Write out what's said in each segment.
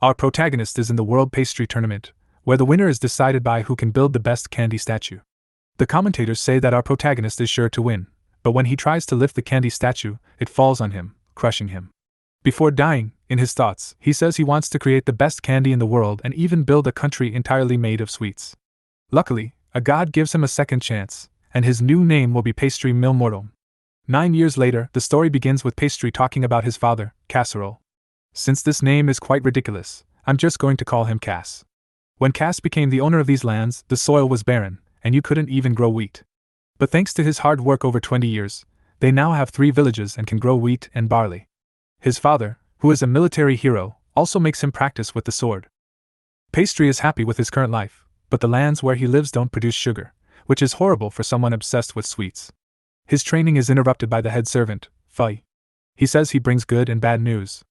Our protagonist is in the World Pastry Tournament, where the winner is decided by who can build the best candy statue. The commentators say that our protagonist is sure to win, but when he tries to lift the candy statue, it falls on him, crushing him. Before dying, in his thoughts, he says he wants to create the best candy in the world and even build a country entirely made of sweets. Luckily, a god gives him a second chance, and his new name will be Pastry Mill Mortal. 9 years later, the story begins with Pastry talking about his father, Casserole. Since this name is quite ridiculous, I'm just going to call him Cass. When Cass became the owner of these lands, the soil was barren, and you couldn't even grow wheat. But thanks to his hard work over 20 years, they now have 3 villages and can grow wheat and barley. His father, who is a military hero, also makes him practice with the sword. Pastry is happy with his current life, but the lands where he lives don't produce sugar, which is horrible for someone obsessed with sweets. His training is interrupted by the head servant, Fei. He says he brings good and bad news.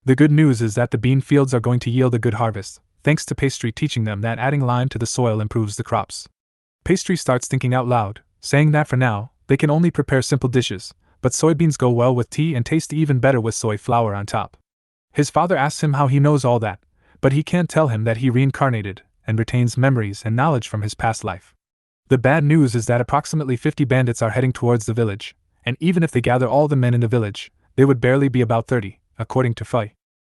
The good news is that the bean fields are going to yield a good harvest, thanks to Pastry teaching them that adding lime to the soil improves the crops. Pastry starts thinking out loud, saying that for now, they can only prepare simple dishes, but soybeans go well with tea and taste even better with soy flour on top. His father asks him how he knows all that, but he can't tell him that he reincarnated and retains memories and knowledge from his past life. The bad news is that approximately 50 bandits are heading towards the village, and even if they gather all the men in the village, they would barely be about 30, according to Fei.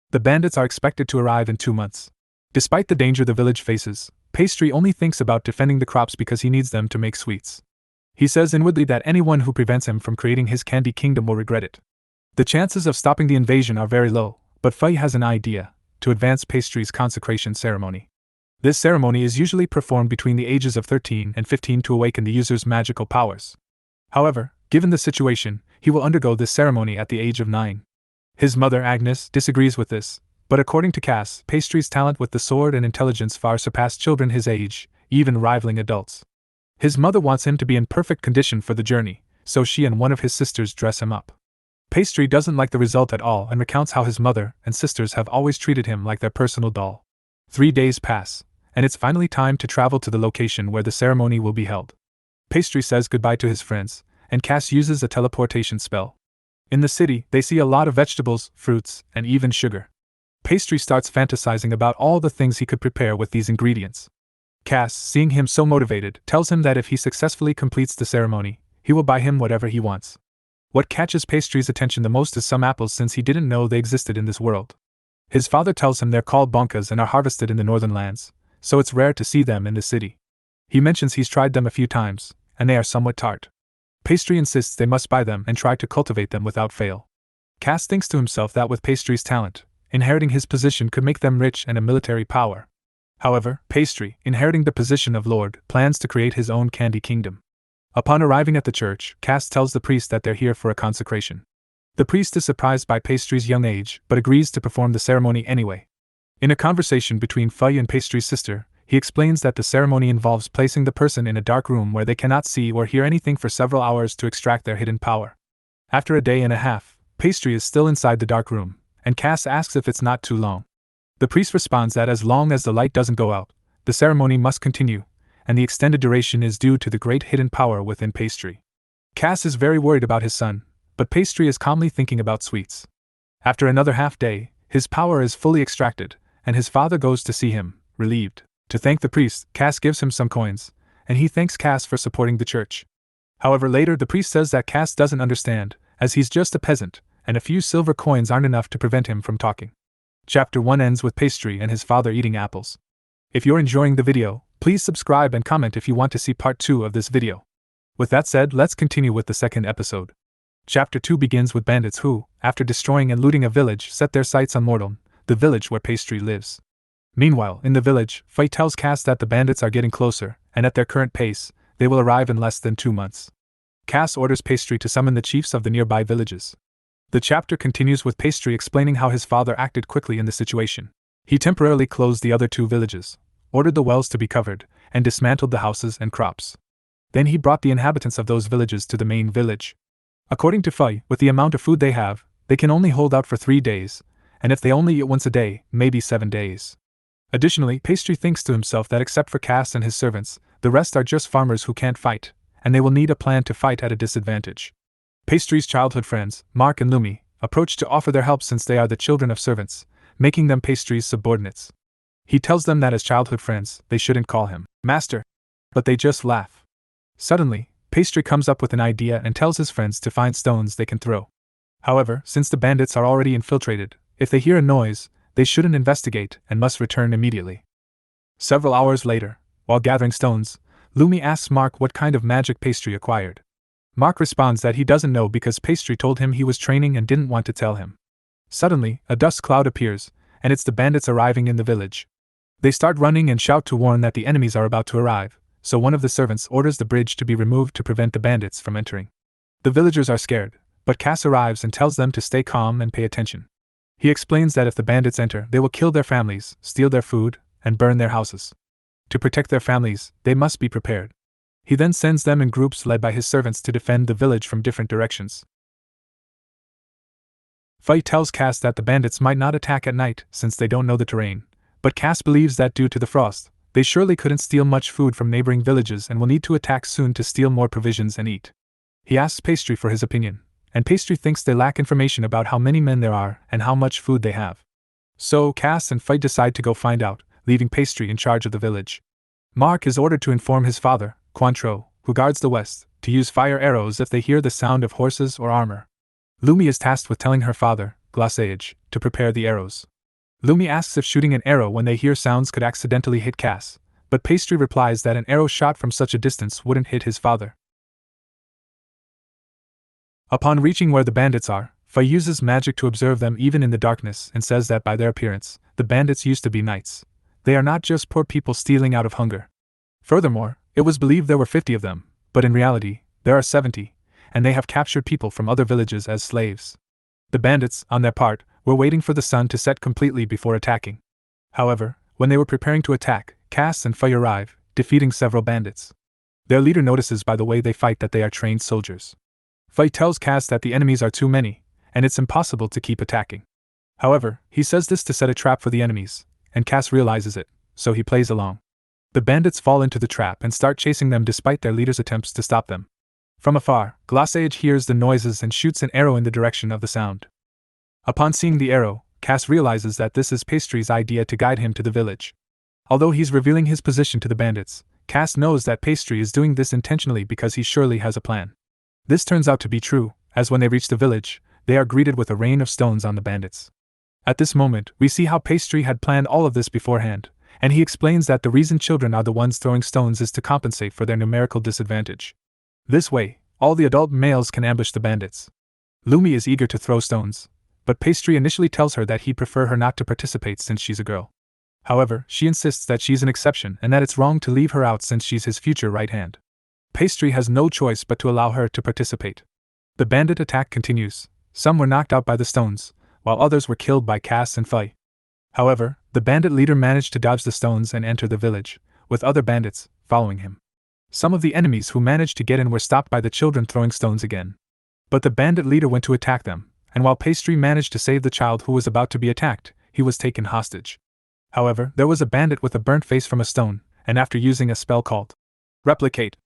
The bandits are expected to arrive in 2 months. Despite the danger the village faces, Pastry only thinks about defending the crops because he needs them to make sweets. He says inwardly that anyone who prevents him from creating his candy kingdom will regret it. The chances of stopping the invasion are very low, but Fei has an idea: to advance Pastry's consecration ceremony. This ceremony is usually performed between the ages of 13 and 15 to awaken the user's magical powers. However, given the situation, he will undergo this ceremony at the age of 9. His mother, Agnes, disagrees with this, but according to Cass, Pastry's talent with the sword and intelligence far surpass children his age, even rivaling adults. His mother wants him to be in perfect condition for the journey, so she and one of his sisters dress him up. Pastry doesn't like the result at all and recounts how his mother and sisters have always treated him like their personal doll. 3 days pass, and it's finally time to travel to the location where the ceremony will be held. Pastry says goodbye to his friends, and Cass uses a teleportation spell. In the city, they see a lot of vegetables, fruits, and even sugar. Pastry starts fantasizing about all the things he could prepare with these ingredients. Cass, seeing him so motivated, tells him that if he successfully completes the ceremony, he will buy him whatever he wants. What catches Pastry's attention the most is some apples, since he didn't know they existed in this world. His father tells him they're called bonkas and are harvested in the northern lands, so it's rare to see them in the city. He mentions he's tried them a few times, and they are somewhat tart. Pastry insists they must buy them and try to cultivate them without fail. Cass thinks to himself that with Pastry's talent, inheriting his position could make them rich and a military power. However, Pastry, inheriting the position of Lord, plans to create his own candy kingdom. Upon arriving at the church, Cass tells the priest that they're here for a consecration. The priest is surprised by Pastry's young age, but agrees to perform the ceremony anyway. In a conversation between Fei and Pastry's sister, he explains that the ceremony involves placing the person in a dark room where they cannot see or hear anything for several hours to extract their hidden power. After a day and a half, Pastry is still inside the dark room, and Cass asks if it's not too long. The priest responds that as long as the light doesn't go out, the ceremony must continue, and the extended duration is due to the great hidden power within Pastry. Cass is very worried about his son, but Pastry is calmly thinking about sweets. After another half day, his power is fully extracted, and his father goes to see him, relieved. To thank the priest, Cass gives him some coins, and he thanks Cass for supporting the church. However, later the priest says that Cass doesn't understand, as he's just a peasant, and a few silver coins aren't enough to prevent him from talking. Chapter 1 ends with Pastry and his father eating apples. If you're enjoying the video, please subscribe and comment if you want to see part 2 of this video. With that said, let's continue with the second episode. Chapter 2 begins with bandits who, after destroying and looting a village, set their sights on Morton, the village where Pastry lives. Meanwhile, in the village, Fei tells Cass that the bandits are getting closer, and at their current pace, they will arrive in less than 2 months. Cass orders Pastry to summon the chiefs of the nearby villages. The chapter continues with Pastry explaining how his father acted quickly in the situation. He temporarily closed the other 2 villages, ordered the wells to be covered, and dismantled the houses and crops. Then he brought the inhabitants of those villages to the main village. According to Fei, with the amount of food they have, they can only hold out for 3 days, and if they only eat once a day, maybe 7 days. Additionally, Pastry thinks to himself that except for Cass and his servants, the rest are just farmers who can't fight, and they will need a plan to fight at a disadvantage. Pastry's childhood friends, Mark and Lumi, approach to offer their help since they are the children of servants, making them Pastry's subordinates. He tells them that as childhood friends, they shouldn't call him Master. But they just laugh. Suddenly, Pastry comes up with an idea and tells his friends to find stones they can throw. However, since the bandits are already infiltrated, if they hear a noise, they shouldn't investigate and must return immediately. Several hours later, while gathering stones, Lumi asks Mark what kind of magic Pastry acquired. Mark responds that he doesn't know because Pastry told him he was training and didn't want to tell him. Suddenly, a dust cloud appears, and it's the bandits arriving in the village. They start running and shout to warn that the enemies are about to arrive, so one of the servants orders the bridge to be removed to prevent the bandits from entering. The villagers are scared, but Cass arrives and tells them to stay calm and pay attention. He explains that if the bandits enter, they will kill their families, steal their food, and burn their houses. To protect their families, they must be prepared. He then sends them in groups led by his servants to defend the village from different directions. Fei tells Cass that the bandits might not attack at night since they don't know the terrain, but Cass believes that due to the frost, they surely couldn't steal much food from neighboring villages and will need to attack soon to steal more provisions and eat. He asks Pastry for his opinion, and Pastry thinks they lack information about how many men there are and how much food they have. So Cass and Fei decide to go find out, leaving Pastry in charge of the village. Mark is ordered to inform his father, Quantro, who guards the west, to use fire arrows if they hear the sound of horses or armor. Lumi is tasked with telling her father, Glassage, to prepare the arrows. Lumi asks if shooting an arrow when they hear sounds could accidentally hit Cass, but Pastry replies that an arrow shot from such a distance wouldn't hit his father. Upon reaching where the bandits are, Fei uses magic to observe them even in the darkness and says that by their appearance, the bandits used to be knights. They are not just poor people stealing out of hunger. Furthermore, it was believed there were 50 of them, but in reality, there are 70, and they have captured people from other villages as slaves. The bandits, on their part, were waiting for the sun to set completely before attacking. However, when they were preparing to attack, Cass and Fei arrive, defeating several bandits. Their leader notices by the way they fight that they are trained soldiers. Fei tells Cass that the enemies are too many, and it's impossible to keep attacking. However, he says this to set a trap for the enemies, and Cass realizes it, so he plays along. The bandits fall into the trap and start chasing them despite their leader's attempts to stop them. From afar, Glassage hears the noises and shoots an arrow in the direction of the sound. Upon seeing the arrow, Cass realizes that this is Pastry's idea to guide him to the village. Although he's revealing his position to the bandits, Cass knows that Pastry is doing this intentionally because he surely has a plan. This turns out to be true, as when they reach the village, they are greeted with a rain of stones on the bandits. At this moment, we see how Pastry had planned all of this beforehand, and he explains that the reason children are the ones throwing stones is to compensate for their numerical disadvantage. This way, all the adult males can ambush the bandits. Lumi is eager to throw stones, but Pastry initially tells her that he'd prefer her not to participate since she's a girl. However, she insists that she's an exception and that it's wrong to leave her out since she's his future right hand. Pastry has no choice but to allow her to participate. The bandit attack continues. Some were knocked out by the stones, while others were killed by Cass and Fei. However, the bandit leader managed to dodge the stones and enter the village, with other bandits following him. Some of the enemies who managed to get in were stopped by the children throwing stones again. But the bandit leader went to attack them, and while Pastry managed to save the child who was about to be attacked, he was taken hostage. However, there was a bandit with a burnt face from a stone, and after using a spell called Replicate,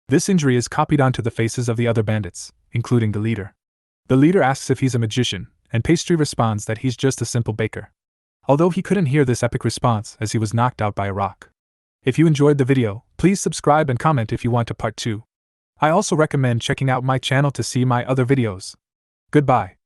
this injury is copied onto the faces of the other bandits, including the leader. The leader asks if he's a magician, and Pastry responds that he's just a simple baker. Although he couldn't hear this epic response as he was knocked out by a rock. If you enjoyed the video, please subscribe and comment if you want a part 2. I also recommend checking out my channel to see my other videos. Goodbye.